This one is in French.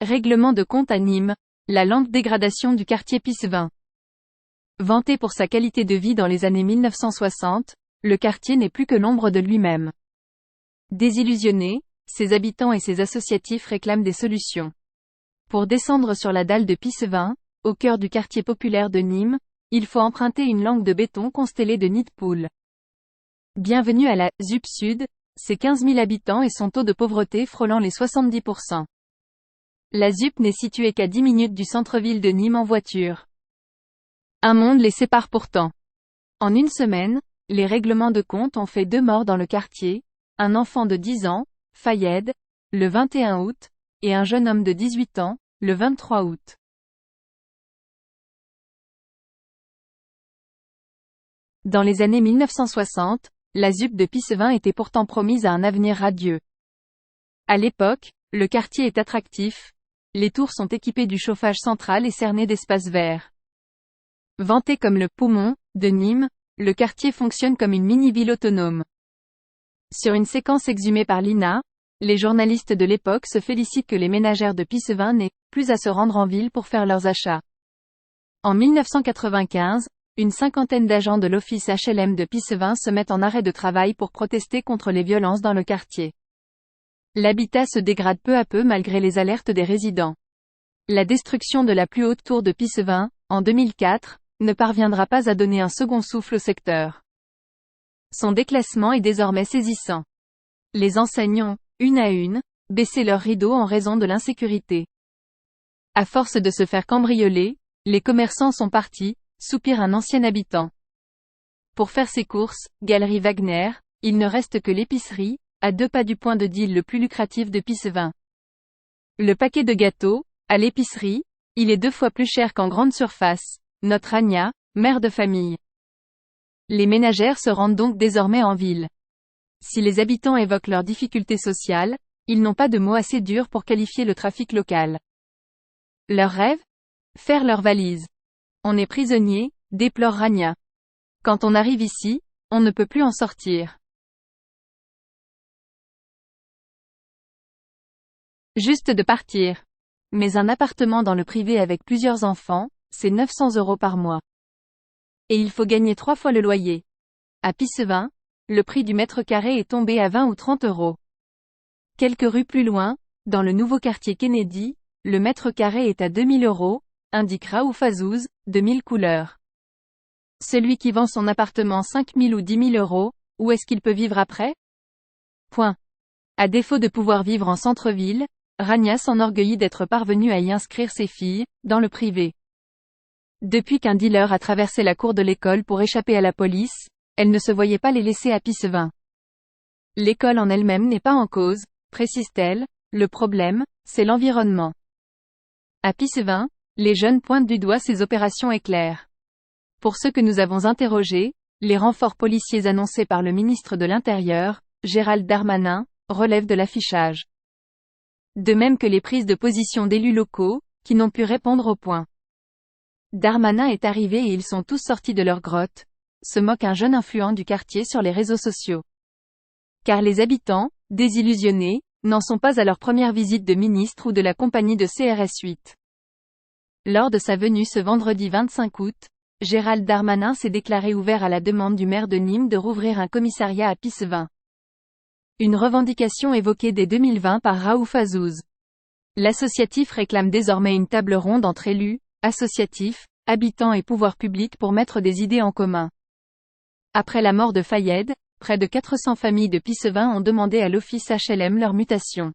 Règlement de compte à Nîmes, la lente dégradation du quartier Pissevin. Vanté pour sa qualité de vie dans les années 1960, le quartier n'est plus que l'ombre de lui-même. Désillusionnés, ses habitants et ses associatifs réclament des solutions. Pour descendre sur la dalle de Pissevin, au cœur du quartier populaire de Nîmes, il faut emprunter une langue de béton constellée de nids de poules. Bienvenue à la ZUP Sud, ses 15 000 habitants et son taux de pauvreté frôlant les 70%. La ZUP n'est située qu'à 10 minutes du centre-ville de Nîmes en voiture. Un monde les sépare pourtant. En une semaine, les règlements de compte ont fait 2 morts dans le quartier, un enfant de 10 ans, Fayed, le 21 août, et un jeune homme de 18 ans, le 23 août. Dans les années 1960, la ZUP de Pissevin était pourtant promise à un avenir radieux. À l'époque, le quartier est attractif, les tours sont équipées du chauffage central et cernées d'espaces verts. Vanté comme le poumon de Nîmes, le quartier fonctionne comme une mini-ville autonome. Sur une séquence exhumée par l'INA, les journalistes de l'époque se félicitent que les ménagères de Pissevin n'aient plus à se rendre en ville pour faire leurs achats. En 1995, une cinquantaine d'agents de l'office HLM de Pissevin se mettent en arrêt de travail pour protester contre les violences dans le quartier. L'habitat se dégrade peu à peu malgré les alertes des résidents. La destruction de la plus haute tour de Pissevin, en 2004, ne parviendra pas à donner un second souffle au secteur. Son déclassement est désormais saisissant. Les enseignes ont, une à une, baissé leurs rideaux en raison de l'insécurité. À force de se faire cambrioler, les commerçants sont partis, soupire un ancien habitant. Pour faire ses courses, Galerie Wagner, il ne reste que l'épicerie, à 2 pas du point de deal le plus lucratif de Pissevin. Le paquet de gâteaux, à l'épicerie, il est 2 fois plus cher qu'en grande surface, note Rania, mère de famille. Les ménagères se rendent donc désormais en ville. Si les habitants évoquent leurs difficultés sociales, ils n'ont pas de mots assez durs pour qualifier le trafic local. Leur rêve ? Faire leurs valises. On est prisonnier, déplore Rania. Quand on arrive ici, on ne peut plus en sortir. Juste de partir. Mais un appartement dans le privé avec plusieurs enfants, c'est 900 € par mois. Et il faut gagner 3 fois le loyer. À Pissevin, le prix du mètre carré est tombé à 20 ou 30 €. Quelques rues plus loin, dans le nouveau quartier Kennedy, le mètre carré est à 2000 €, indique Raouf Azouz, de 1000 couleurs. Celui qui vend son appartement 5 000 ou 10 000 €, où est-ce qu'il peut vivre après ? Point. À défaut de pouvoir vivre en centre-ville, Rania s'enorgueillit d'être parvenue à y inscrire ses filles, dans le privé. Depuis qu'un dealer a traversé la cour de l'école pour échapper à la police, elle ne se voyait pas les laisser à Pissevin. L'école en elle-même n'est pas en cause, précise-t-elle, le problème, c'est l'environnement. À Pissevin, les jeunes pointent du doigt ces opérations éclairs. Pour ceux que nous avons interrogés, les renforts policiers annoncés par le ministre de l'Intérieur, Gérald Darmanin, relèvent de l'affichage. De même que les prises de position d'élus locaux, qui n'ont pu répondre au point. Darmanin est arrivé et ils sont tous sortis de leur grotte, se moque un jeune influent du quartier sur les réseaux sociaux. Car les habitants, désillusionnés, n'en sont pas à leur première visite de ministre ou de la compagnie de CRS 8. Lors de sa venue ce vendredi 25 août, Gérald Darmanin s'est déclaré ouvert à la demande du maire de Nîmes de rouvrir un commissariat à Pissevin. Une revendication évoquée dès 2020 par Raouf Azouz. L'associatif réclame désormais une table ronde entre élus, associatifs, habitants et pouvoirs publics pour mettre des idées en commun. Après la mort de Fayed, près de 400 familles de Pissevin ont demandé à l'office HLM leur mutation.